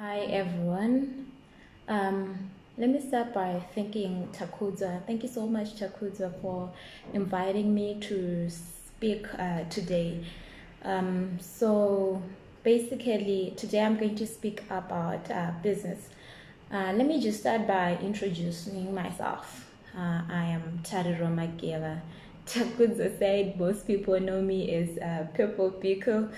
Hi everyone. Let me start by thanking Takuza. Thank you so much, Takuza, for inviting me to speak today. So basically, today I'm going to speak about business. Let me just start by introducing myself. I am Tariro Mageva. Takuza said most people know me as Purple Becor.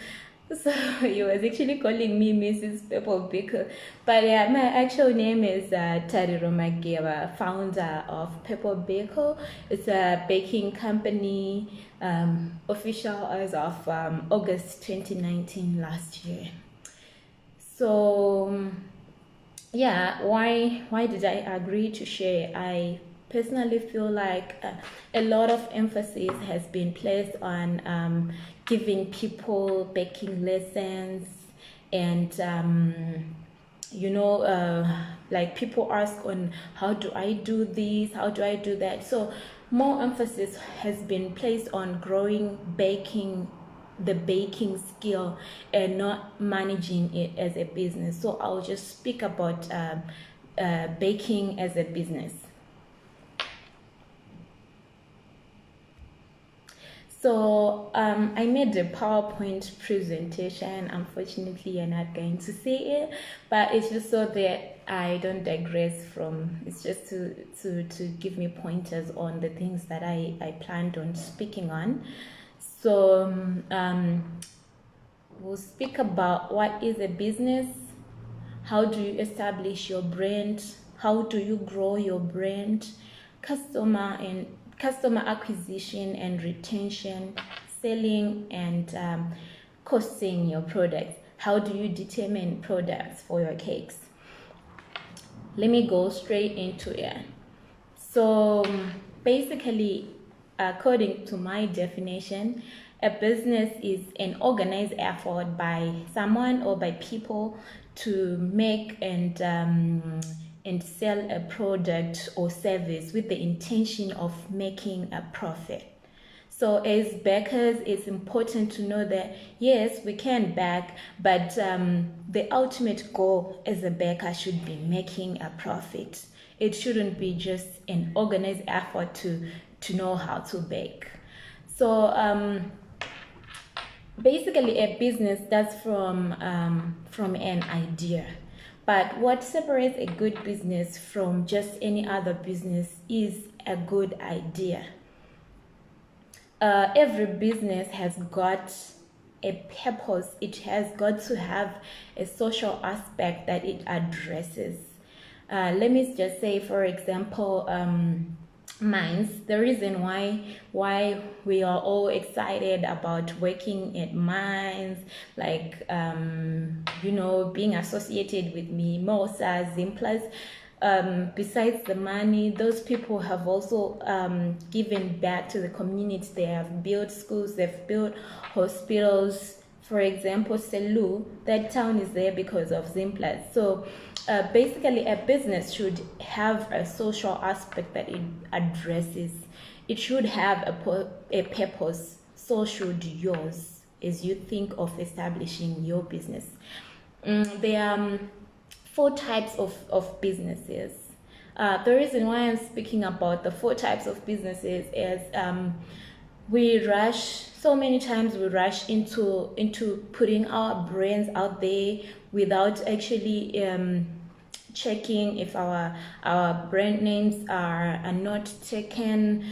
So he was actually calling me Mrs. Purple Becor. But yeah, my actual name is Tariro Mageva, founder of Purple Becor. It's a baking company, official as of August 2019 last year. So yeah, why did I agree to share? I personally feel like a lot of emphasis has been placed on giving people baking lessons and like people ask on how do I do this, how do I do that. So more emphasis has been placed on growing the baking skill and not managing it as a business. So I'll just speak about baking as a business. So I made a PowerPoint presentation. Unfortunately, you're not going to see it, but it's just so that I don't digress from. It's just to give me pointers on the things that I planned on speaking on. So we'll speak about what is a business, how do you establish your brand, how do you grow your brand, customer acquisition and retention, selling and costing your products. How do you determine products for your cakes? Let me go straight into it. So basically, according to my definition, a business is an organized effort by someone or by people to make and sell a product or service with the intention of making a profit. So as bakers, it's important to know that yes, we can bake, but the ultimate goal as a baker should be making a profit. It shouldn't be just an organized effort to know how to bake. So basically, a business starts from an idea. But what separates a good business from just any other business is a good idea. Every business has got a purpose. It has got to have a social aspect that it addresses. Let me just say, for example, mines. The reason why we are all excited about working at mines, like being associated with mimosas, Zimplas. Besides the money, those people have also given back to the community. They have built schools, they've built hospitals. For example, Selu, that town is there because of Zimplas. So basically, a business should have a social aspect that it addresses. It should have a purpose. So should yours as you think of establishing your business. There are four types of businesses. The reason why I'm speaking about the four types of businesses is so many times we rush into putting our brands out there without actually checking if our brand names are not taken.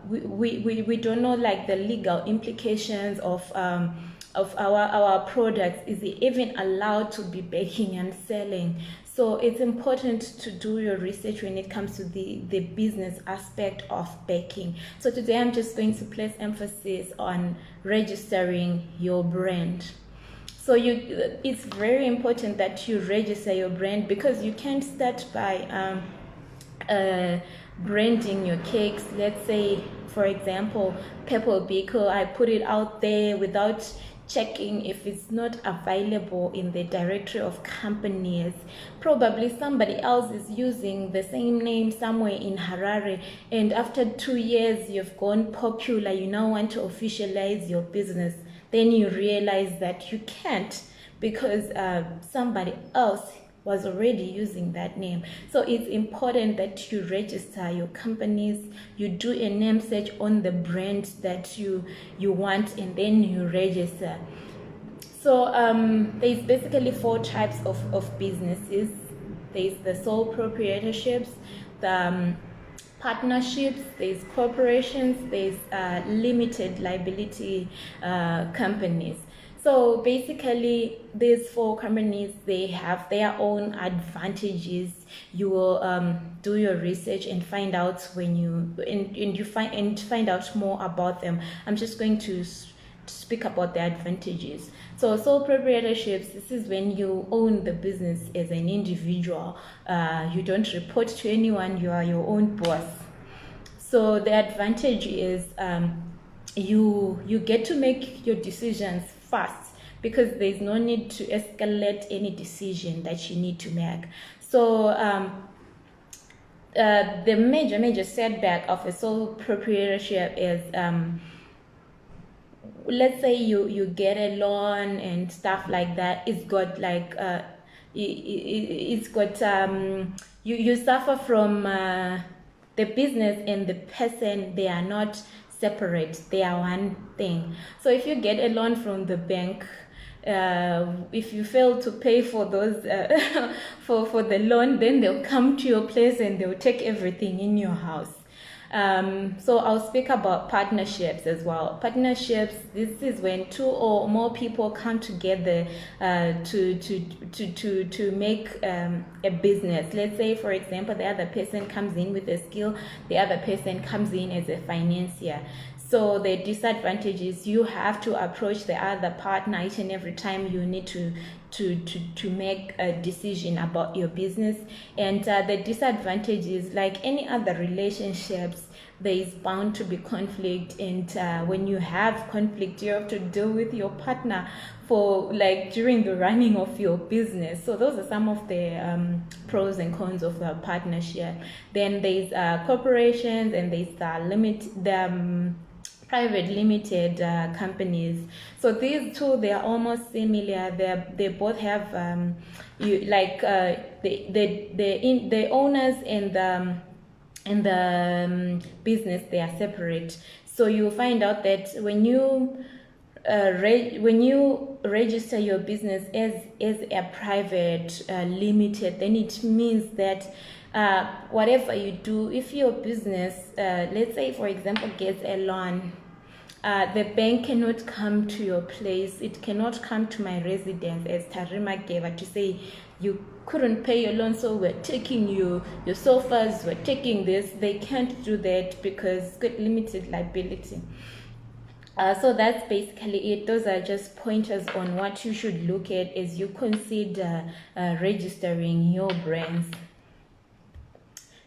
We don't know like the legal implications of our products. Is it even allowed to be baking and selling? So it's important to do your research when it comes to the business aspect of baking. So today I'm just going to place emphasis on registering your brand. So it's very important that you register your brand, because you can't start by branding your cakes. Let's say, for example, Purple Becor, I put it out there without checking if it's not available in the directory of companies. Probably somebody else is using the same name somewhere in Harare, and after 2 years you've gone popular, you now want to officialize your business. Then you realize that you can't, because somebody else was already using that name. So it's important that you register your companies, you do a name search on the brand that you want, and then you register. So there's basically 4 types of businesses. There's the sole proprietorships, the partnerships, there's corporations, there's limited liability companies. So basically these 4 companies, they have their own advantages. You will do your research and find out when you find out more about them. I'm just going to speak about the advantages. So sole proprietorships, this is when you own the business as an individual. You don't report to anyone, you are your own boss. So the advantage is you get to make your decisions fast, because there's no need to escalate any decision that you need to make. So the major setback of a sole proprietorship is let's say you get a loan and stuff like that. It's got like it's got you suffer from the business and the person. They are not separate, they are one thing. So if you get a loan from the bank, if you fail to pay for those for the loan, then they'll come to your place and they'll take everything in your house. So I'll speak about partnerships as well. Partnerships, this is when 2 or more people come together to make a business. Let's say, for example, the other person comes in with a skill, the other person comes in as a financier. So the disadvantage is you have to approach the other partner each and every time you need to make a decision about your business. And the disadvantage is, like any other relationships, there is bound to be conflict, and when you have conflict, you have to deal with your partner for like during the running of your business. So those are some of the pros and cons of a partnership. Then there's corporations, and there's the private limited companies. So these 2, they are almost similar. They both have the owners and the business, they are separate. So you find out that when you register your business as a private limited, then it means that whatever you do, if your business, let's say for example, gets a loan, the bank cannot come to your place. It cannot come to my residence as Tariro Mageva to say you couldn't pay your loan, so we're taking your sofas, we're taking this. They can't do that because it's got limited liability. So that's basically it. Those are just pointers on what you should look at as you consider registering your brands.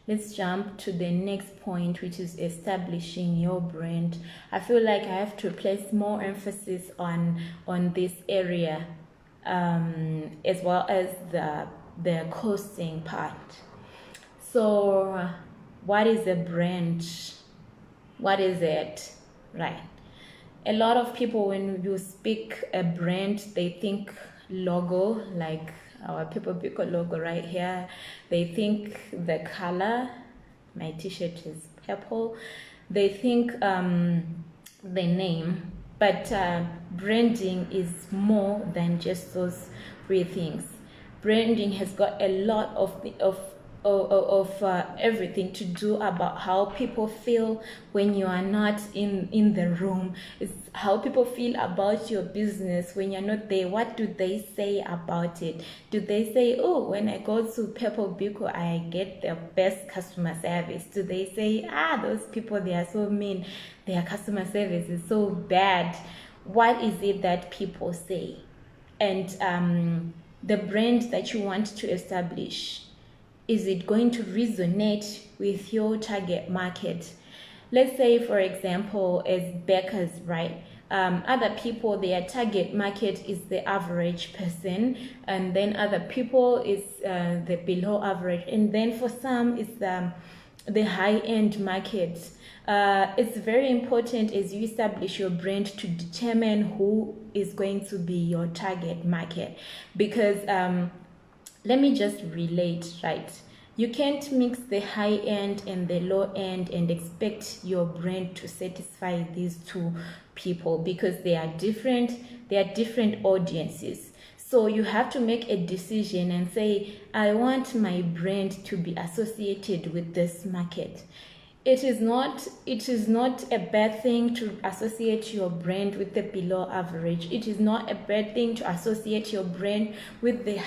Let's jump to the next point, which is establishing your brand. I feel like I have to place more emphasis on this area, as well as the costing part. So what is a brand? What is it? Right. A lot of people, when you speak a brand, they think logo, like our Purple Becor logo right here. They think the color, my t-shirt is purple. They think the name, but branding is more than just those 3 things. Branding has got a lot of everything to do about how people feel when you are not in the room. It's how people feel about your business when you're not there. What do they say about it? Do they say, oh, when I go to Purple Becor, I get the best customer service? Do they say, those people, they are so mean, their customer service is so bad? What is it that people say? And the brand that you want to establish, is it going to resonate with your target market? Let's say, for example, as bakers, right? Other people, their target market is the average person, and then other people is the below average, and then for some it's the high-end market. It's very important as you establish your brand to determine who is going to be your target market, because let me just relate, right? You can't mix the high end and the low end and expect your brand to satisfy these two people, because they are different audiences. So you have to make a decision and say, I want my brand to be associated with this market. It is not a bad thing to associate your brand with the below average. It is not a bad thing to associate your brand with the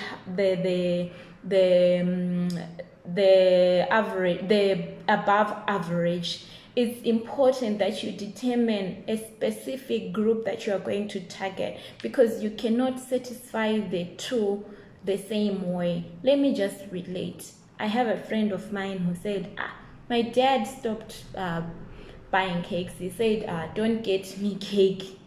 average, the above average. It's important that you determine a specific group that you are going to target, because you cannot satisfy the two the same way. Let me just relate. I have a friend of mine who said, my dad stopped buying cakes. He said, don't get me cake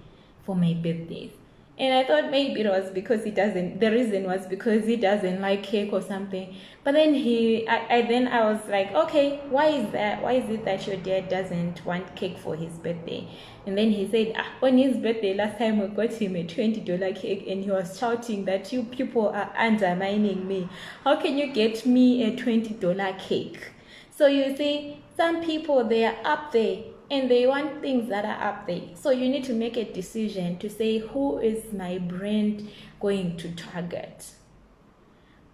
for my birthdays. And I thought maybe it was because the reason was because he doesn't like cake or something. But then I was like, okay, why is that? Why is it that your dad doesn't want cake for his birthday? And then he said, on his birthday last time we got him a $20 cake, and he was shouting that you people are undermining me. How can you get me a $20 cake? So you see, some people, they are up there and they want things that are up there. So you need to make a decision to say, who is my brand going to target?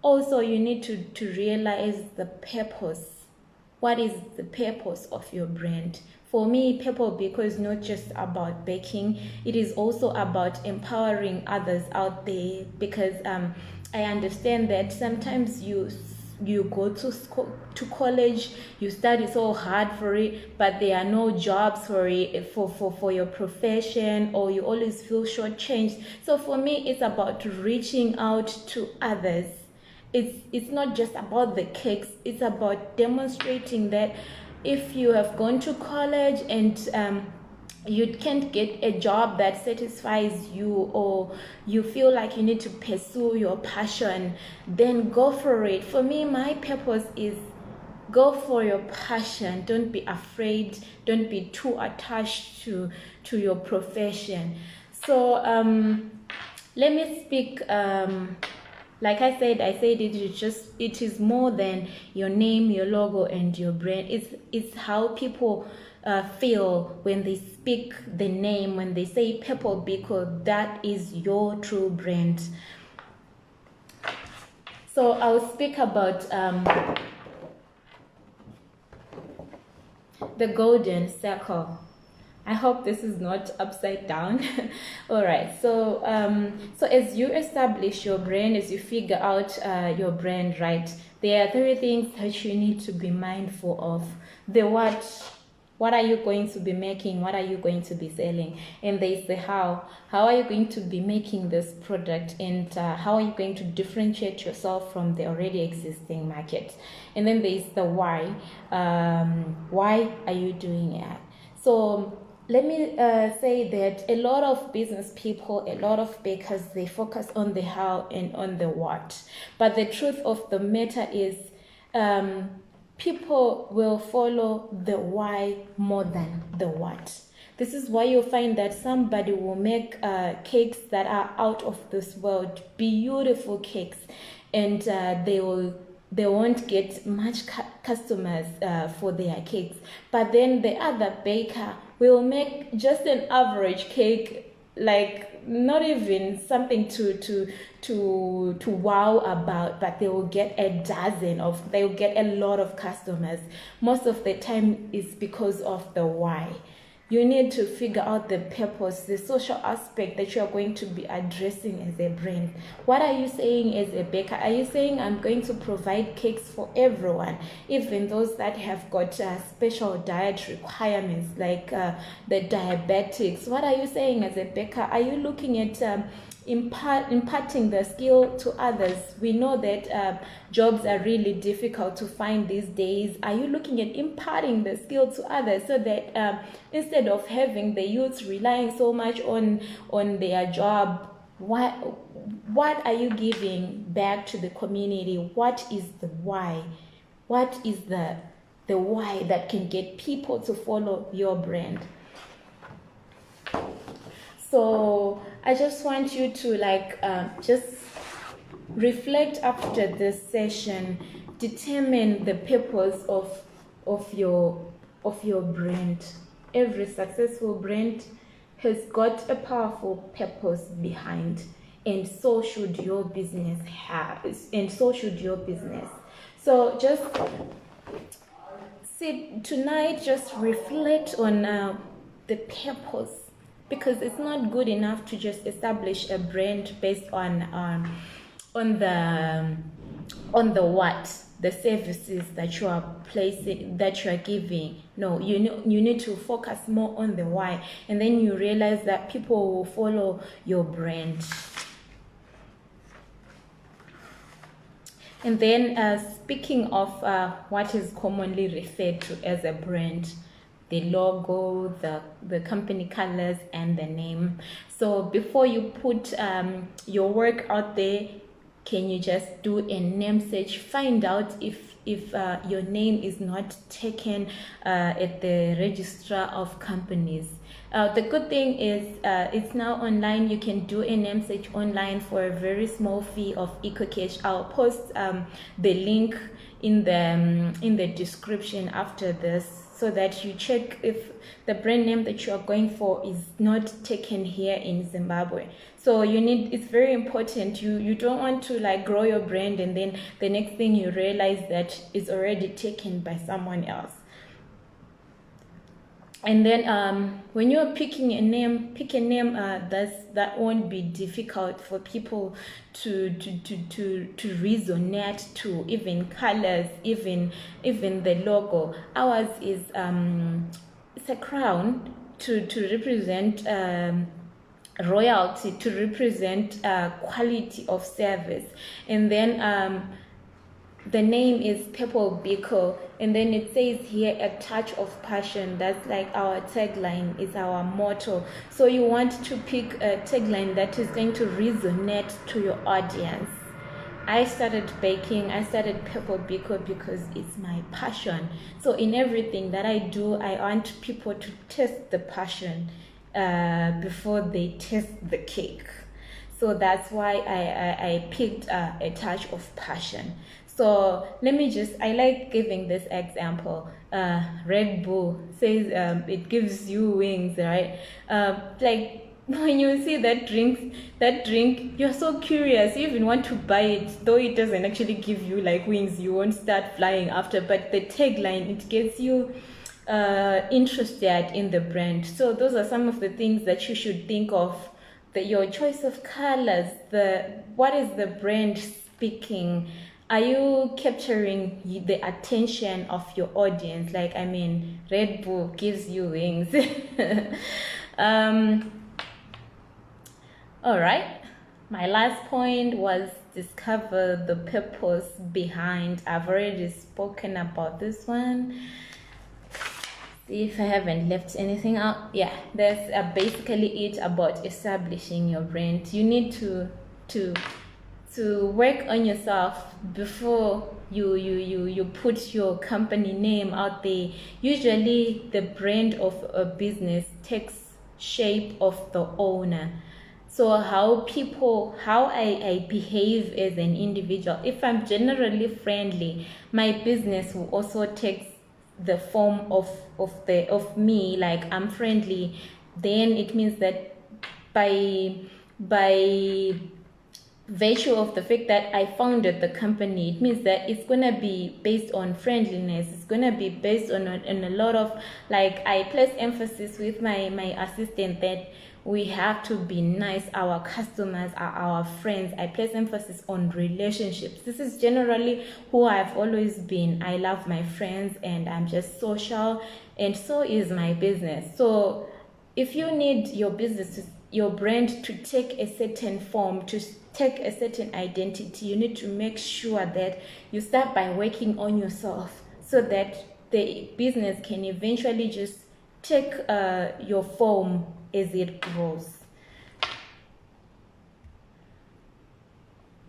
Also, you need to realize the purpose. What is the purpose of your brand? For me, Purple Becor is not just about baking. It is also about empowering others out there, because I understand that sometimes you go to college, you study so hard for it, but there are no jobs for it, for your profession, or you always feel shortchanged. So for me, it's about reaching out to others. It's not just about the cakes. It's about demonstrating that if you have gone to college and you can't get a job that satisfies you, or you feel like you need to pursue your passion, then go for it. For me, my purpose is go for your passion. Don't be afraid. Don't be too attached to your profession. So let me speak. Like I said it is more than your name, your logo, and your brand. It's how people feel when they speak the name, when they say Purple Becor. That is your true brand. So I'll speak about the golden circle. I hope this is not upside down. All right. So as you establish your brand, as you figure out your brand, right, there are 3 things that you need to be mindful of. The what are you going to be making? What are you going to be selling? And there's the how. How are you going to be making this product? And how are you going to differentiate yourself from the already existing market? And then there's the why. Why are you doing it? So let me say that a lot of business people, a lot of bakers, they focus on the how and on the what. But the truth of the matter is people will follow the why more than the what. This is why you'll find that somebody will make cakes that are out of this world, beautiful cakes, and they won't get much customers for their cakes. But then the other baker will make just an average cake, like not even something to wow about, but they will get they will get a lot of customers. Most of the time it's because of the why. You need to figure out the purpose, the social aspect that you are going to be addressing as a brand. What are you saying as a baker? Are you saying I'm going to provide cakes for everyone, even those that have got special diet requirements, like the diabetics? What are you saying as a baker? Are you looking at imparting the skill to others? We know that jobs are really difficult to find these days. Are you looking at imparting the skill to others, so that instead of having the youths relying so much on their job, what are you giving back to the community? What is the why? What is the the why that can get people to follow your brand. So I just want you to just reflect after this session, determine the purpose of your brand. Every successful brand has got a powerful purpose behind, and so should your business have, and so should your business. So just sit tonight, just reflect on the purpose, because it's not good enough to just establish a brand based on the what, the services that you are placing, that you are giving. No, you need to focus more on the why, and then you realize that people will follow your brand. And then speaking of what is commonly referred to as a brand, the logo, the company colors, and the name. So before you put your work out there, can you just do a name search? Find out if your name is not taken at the registrar of companies. The good thing is it's now online. You can do a name search online for a very small fee of EcoCash. I'll post the link in the description after this, so that you check if the brand name that you are going for is not taken here in Zimbabwe. So it's very important. You don't want to grow your brand and then the next thing you realize that it's already taken by someone else. And then when you're picking a name, pick a name that won't be difficult for people to resonate to, even colors, even the logo. Ours is it's a crown to represent royalty, to represent quality of service. And then the name is Purple Becor, and then it says here, a touch of passion. That's like our tagline, is our motto. So you want to pick a tagline that is going to resonate to your audience. I started baking, I started Purple Becor because it's my passion. So in everything that I do, I want people to taste the passion before they taste the cake. So that's why I picked a touch of passion. So I like giving this example. Red Bull says it gives you wings, right? Like when you see that drink, you're so curious. You even want to buy it, though it doesn't actually give you wings. You won't start flying after, but the tagline, it gets you interested in the brand. So those are some of the things that you should think of. Your choice of colors, what is the brand speaking? Are you capturing the attention of your audience? Red Bull gives you wings. All right. My last point was discover the purpose behind. I've already spoken about this one. See if I haven't left anything out. Yeah, that's basically it about establishing your brand. You need to work on yourself before you put your company name out there. Usually the brand of a business takes shape of the owner. So how I behave as an individual. If I'm generally friendly, my business will also take the form of me. Like I'm friendly, then it means that by virtue of the fact that I founded the company, it means that it's gonna be based on friendliness. It's gonna be based on a lot of I place emphasis with my assistant that we have to be nice. Our customers are our friends. I place emphasis on relationships. This is generally who I've always been. I love my friends and I'm just social, and so is my business. So if you need your business, your brand to take a certain form, to take a certain identity, you need to make sure that you start by working on yourself so that the business can eventually just take your form as it grows.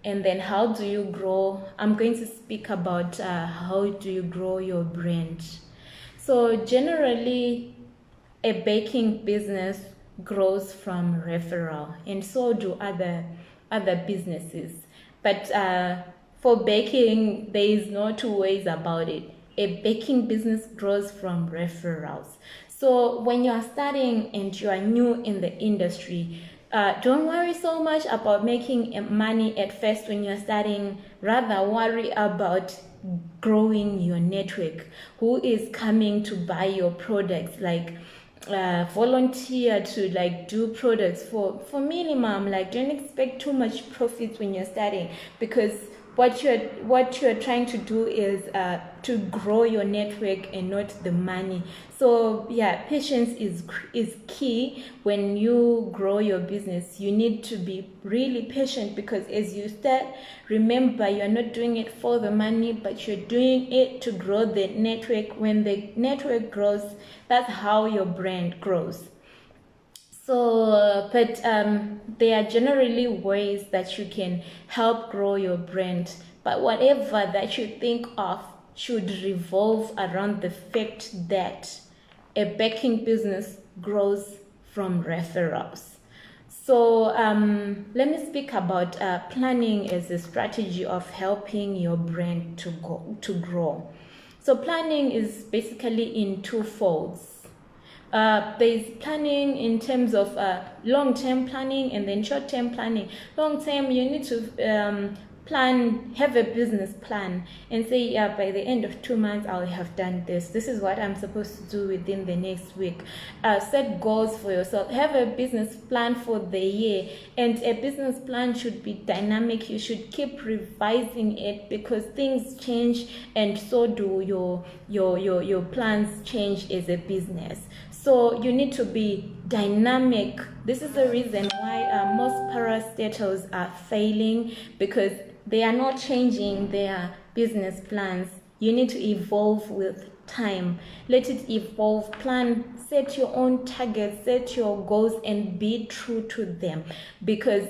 And then how do you grow? I'm going to speak about how do you grow your brand. So generally, a baking business grows from referral, and so do other businesses. But for baking, there is no two ways about it. A baking business grows from referrals. So when you are starting and you are new in the industry, don't worry so much about making money at first when you're starting. Rather worry about growing your network. Who is coming to buy your products? Like volunteer to like do products for minimum. Like, don't expect too much profits when you're starting, because what you're trying to do is to grow your network and not the money. So yeah, patience is key when you grow your business. You need to be really patient, because as you start, remember, you're not doing it for the money, but you're doing it to grow the network. When the network grows, that's how your brand grows. So, but there are generally ways that you can help grow your brand. But whatever that you think of should revolve around the fact that a baking business grows from referrals. So let me speak about planning as a strategy of helping your brand to grow. So planning is basically in two folds. There's planning in terms of long-term planning and then short-term planning. Long-term, you need to have a business plan and say, yeah, by the end of 2 months, I'll have done this. This is what I'm supposed to do within the next week. Set goals for yourself. Have a business plan for the year. And a business plan should be dynamic. You should keep revising it, because things change, and so do your plans change as a business. So you need to be dynamic. This is the reason why most parastatals are failing, because they are not changing their business plans. You need to evolve with time. Let it evolve. Plan, set your own targets, set your goals, and be true to them. Because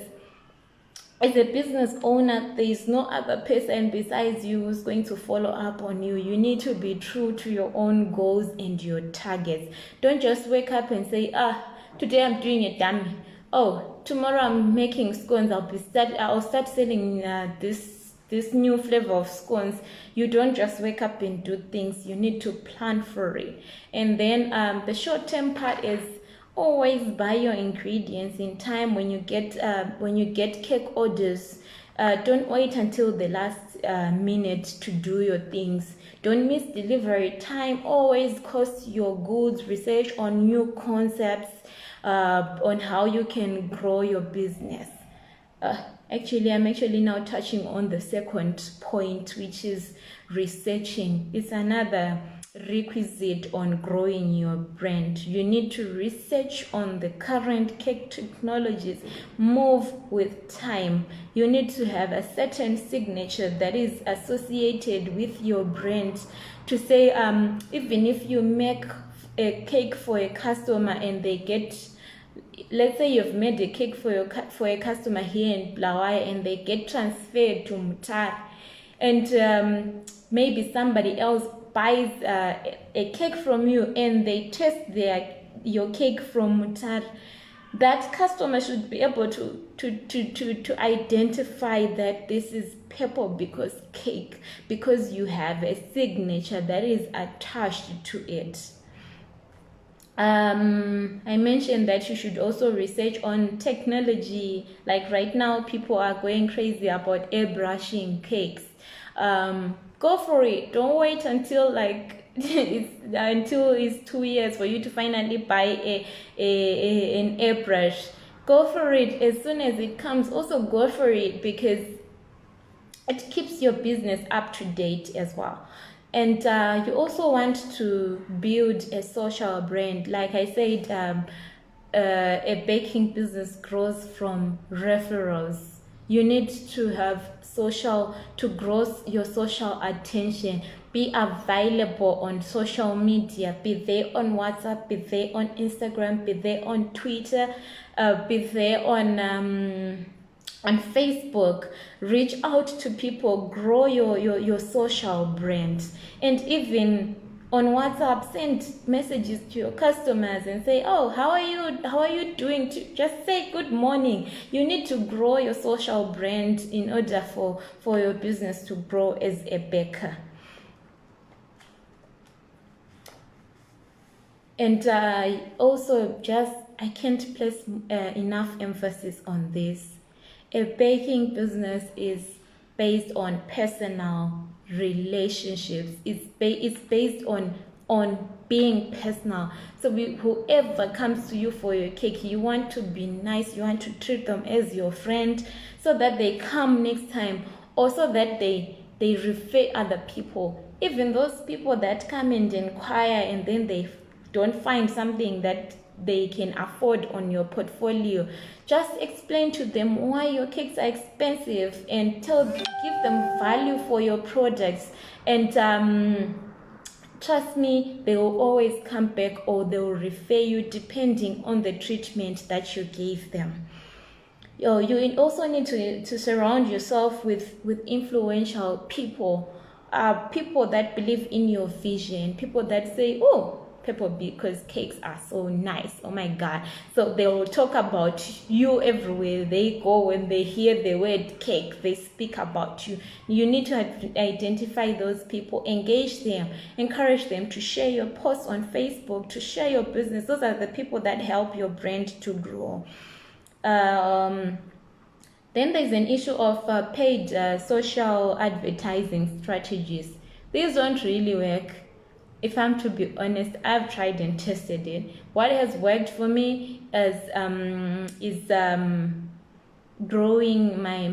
as a business owner, there is no other person besides you who's going to follow up on you. You need to be true to your own goals and your targets. Don't just wake up and say, today I'm doing a dummy. Oh, tomorrow I'm making scones. I'll start selling this new flavor of scones. You don't just wake up and do things. You need to plan for it. And then the short-term part is always buy your ingredients in time. When you get cake orders, don't wait until the last minute to do your things. Don't miss delivery time. Always cost your goods. Research on new concepts, on how you can grow your business. I'm actually now touching on the second point, which is researching. It's another requisite on growing your brand. You need to research on the current cake technologies. Move with time. You need to have a certain signature that is associated with your brand, to say even if you make a cake for a customer and they get, let's say you've made a cake for a customer here in Blawai and they get transferred to Mutar, and maybe somebody else buys a cake from you and they test your cake from Mutar, that customer should be able to identify that this is Purple Becor's cake, because you have a signature that is attached to it. I mentioned that you should also research on technology. Like right now, people are going crazy about airbrushing cakes. Go for it. Don't wait until it's 2 years for you to finally buy an airbrush. Go for it as soon as it comes. Also go for it, because it keeps your business up to date as well. And you also want to build a social brand. Like I said, a baking business grows from referrals. You need to have to grow your social attention. Be available on social media. Be there on WhatsApp, be there on Instagram, be there on Twitter, be there on on Facebook, reach out to people, grow your social brand. And even on WhatsApp, send messages to your customers and say, oh, how are you doing? Just say good morning. You need to grow your social brand in order for your business to grow as a baker. And also, just I can't place enough emphasis on this. A baking business is based on personal relationships. It's based on being personal. So whoever comes to you for your cake, you want to be nice. You want to treat them as your friend, so that they come next time, or so that they refer other people. Even those people that come and inquire and then they don't find something that they can afford on your portfolio, just explain to them why your cakes are expensive and give them value for your products. And trust me, they will always come back, or they will refer you depending on the treatment that you gave them. You also need to surround yourself with influential people, people that believe in your vision, people that say, oh, Purple Becor's cakes are so nice, oh my god. So they will talk about you everywhere they go. When they hear the word cake, they speak about you. You need to identify those people, engage them, encourage them to share your posts on Facebook, to share your business. Those are the people that help your brand to grow. Then there's an issue of paid social advertising strategies. These don't really work. If I'm to be honest, I've tried and tested it. What has worked for me is growing my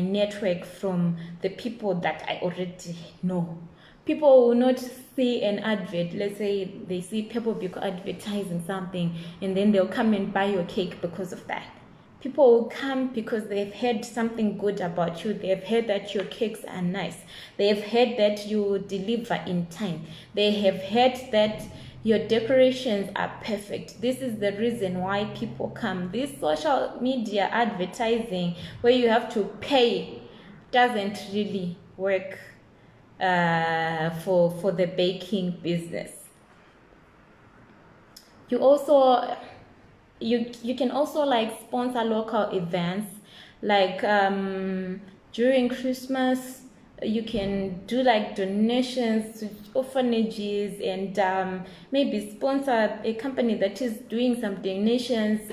network from the people that I already know. People will not see an advert. Let's say they see Purple Becor advertising something, and then they'll come and buy your cake because of that. People will come because they've heard something good about you. They've heard that your cakes are nice. They've heard that you deliver in time. They have heard that your decorations are perfect. This is the reason why people come. This social media advertising, where you have to pay, doesn't really work for the baking business. You can also like sponsor local events, like during Christmas you can do like donations to orphanages, and maybe sponsor a company that is doing some donations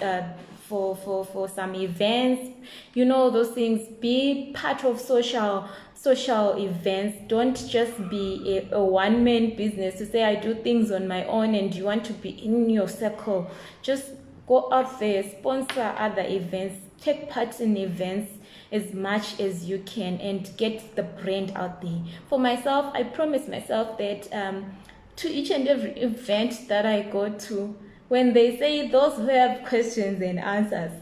for some events. You know, those things. Be part of social events. Don't just be a one-man business to say I do things on my own and you want to be in your circle. Just go out there, sponsor other events, take part in events as much as you can, and get the brand out there. For myself, I promise myself that to each and every event that I go to, when they say those who have questions and answers,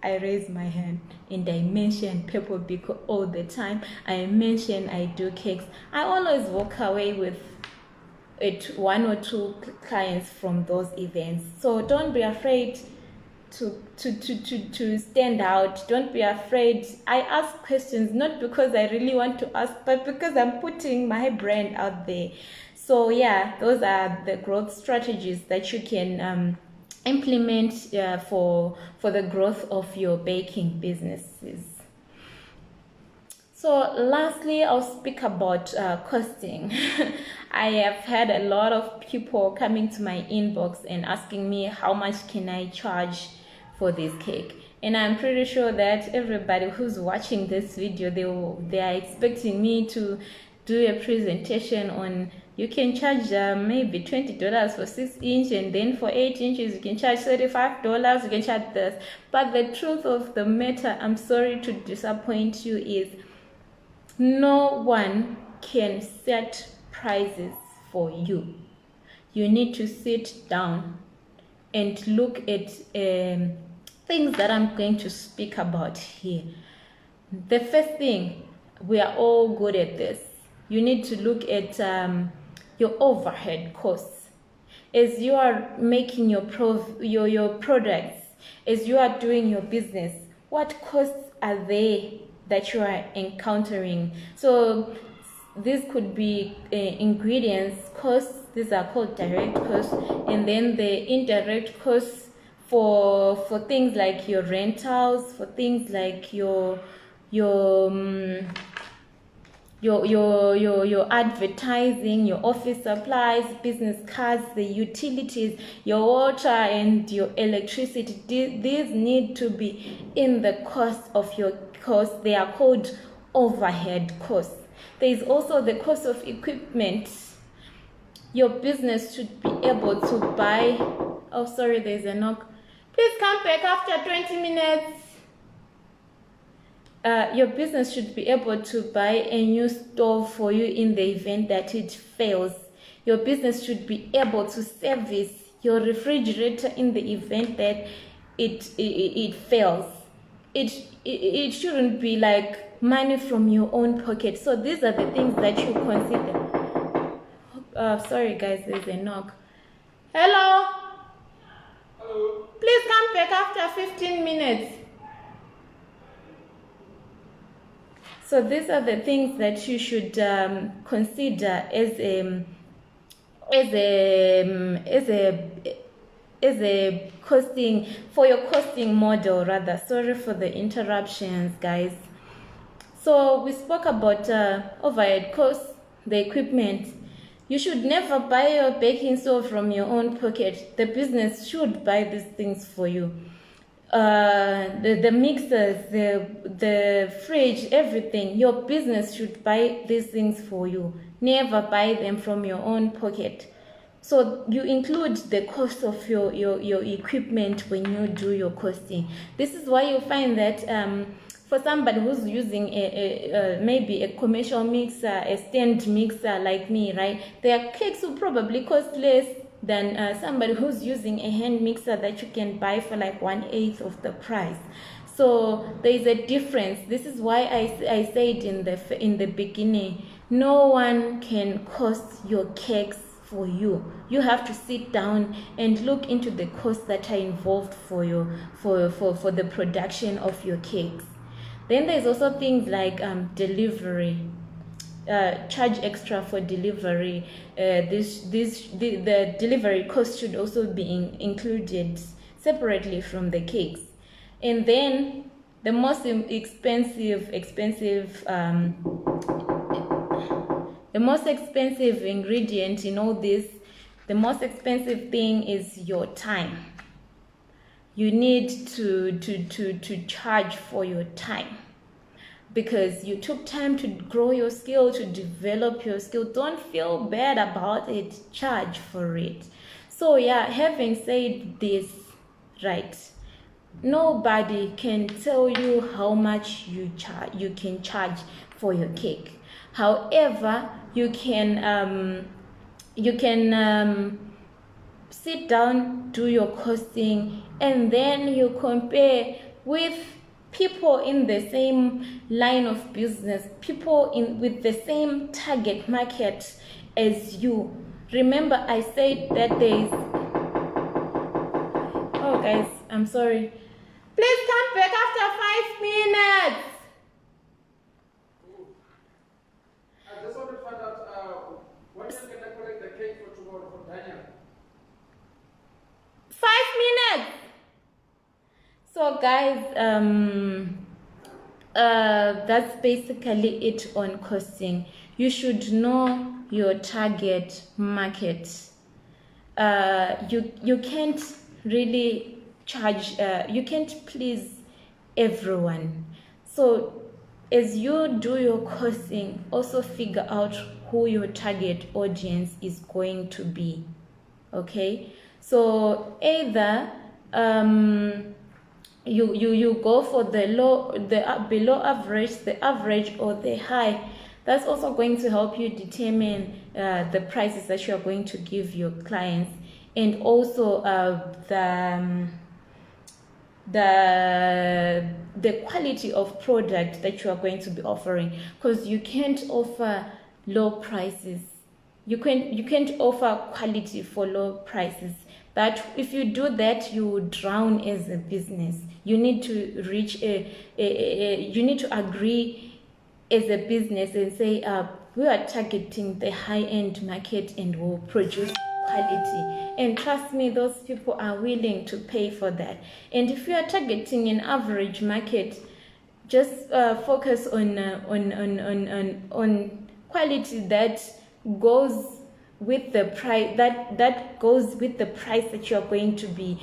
I raise my hand and I mention Purple Becor all the time. I mention I do cakes. I always walk away with one or two clients from those events. So don't be afraid to stand out. Don't be afraid. I ask questions not because I really want to ask, but because I'm putting my brand out there. So yeah, those are the growth strategies that you can implement for the growth of your baking businesses. So lastly, I'll speak about costing. I have had a lot of people coming to my inbox and asking me how much can I charge for this cake, and I'm pretty sure that everybody who's watching this video, they are expecting me to do a presentation on you can charge maybe $20 for 6-inch, and then for 8 inches you can charge $35. You can charge this. But the truth of the matter, I'm sorry to disappoint you, is no one can set prices for you. You need to sit down and look at things that I'm going to speak about here. The first thing, we are all good at this. You need to look at your overhead costs. As you are making your products, as you are doing your business, what costs are there that you are encountering. So this could be ingredients costs. These are called direct costs, and then the indirect costs for things like your rentals, for things like your advertising, your office supplies, business cards, the utilities, your water and your electricity. These need to be in the cost of your cost. They are called overhead costs. There is also the cost of equipment. Your business should be able to buy. Oh, sorry, there's a knock. Please come back after 20 minutes. Your business should be able to buy a new stove for you in the event that it fails. Your business should be able to service your refrigerator in the event that it fails. It shouldn't be like money from your own pocket. So these are the things that you consider. Sorry guys, there's a knock. Hello? Hello? Please come back after 15 minutes. So these are the things that you should consider as a costing, for your costing model rather. Sorry for the interruptions, guys. So we spoke about overhead costs, the equipment. You should never buy your baking soda from your own pocket. The business should buy these things for you. The mixers, the fridge, everything. Your business should buy these things for you. Never buy them from your own pocket. So you include the cost of your equipment when you do your costing. This is why you find that for somebody who's using maybe a commercial mixer, a stand mixer like me, right? Their cakes will probably cost less than somebody who's using a hand mixer that you can buy for like 1/8 of the price. So there is a difference. This is why I said in the beginning, no one can cost your cakes for you. You have to sit down and look into the costs that are involved for the production of your cakes. Then there's also things like delivery. Charge extra for delivery. The delivery cost should also be included separately from the cakes. And then the most expensive ingredient in all this, the most expensive thing is your time. You need to charge for your time, because you took time to grow your skill, to develop your skill. Don't feel bad about it. Charge for it. So yeah, having said this, right, nobody can tell you how much you can charge for your cake. However, you can sit down, do your costing, and then you compare with people in the same line of business, people with the same target market as you. Remember, I said that there is... Oh guys, I'm sorry. Please come back after 5 minutes. I just want to find out when you can collect the cake for tomorrow from Daniel. 5 minutes. So guys, that's basically it on costing. You should know your target market. You can't really charge, you can't please everyone. So as you do your costing, also figure out who your target audience is going to be. Okay, so either you go for the below average, the average, or the high. That's also going to help you determine the prices that you are going to give your clients, and also the quality of product that you are going to be offering, because you can't offer low prices. You can't offer quality for low prices, That if you do that, you drown as a business. You need to reach you need to agree as a business and say, we are targeting the high-end market and will produce quality. And trust me, those people are willing to pay for that. And if you are targeting an average market, just focus on quality that goes with the price that goes with the price that you're going to be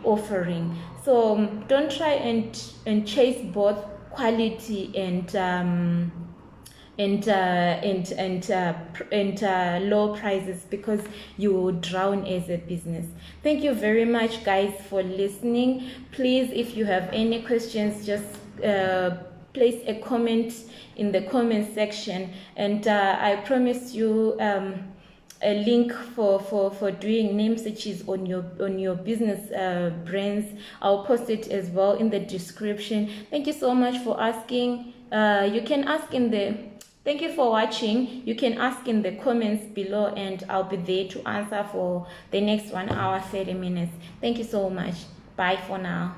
offering. So don't try and chase both quality and low prices, because you will drown as a business. Thank you very much, guys, for listening. Please, if you have any questions, just place a comment in the comment section, and I promise you a link for doing name searches on your business brands. I'll post it as well in the description. Thank you so much for asking. You can ask in the Thank you for watching. You can ask in the comments below, and I'll be there to answer for the next 1 hour 30 minutes. Thank you so much. Bye for now.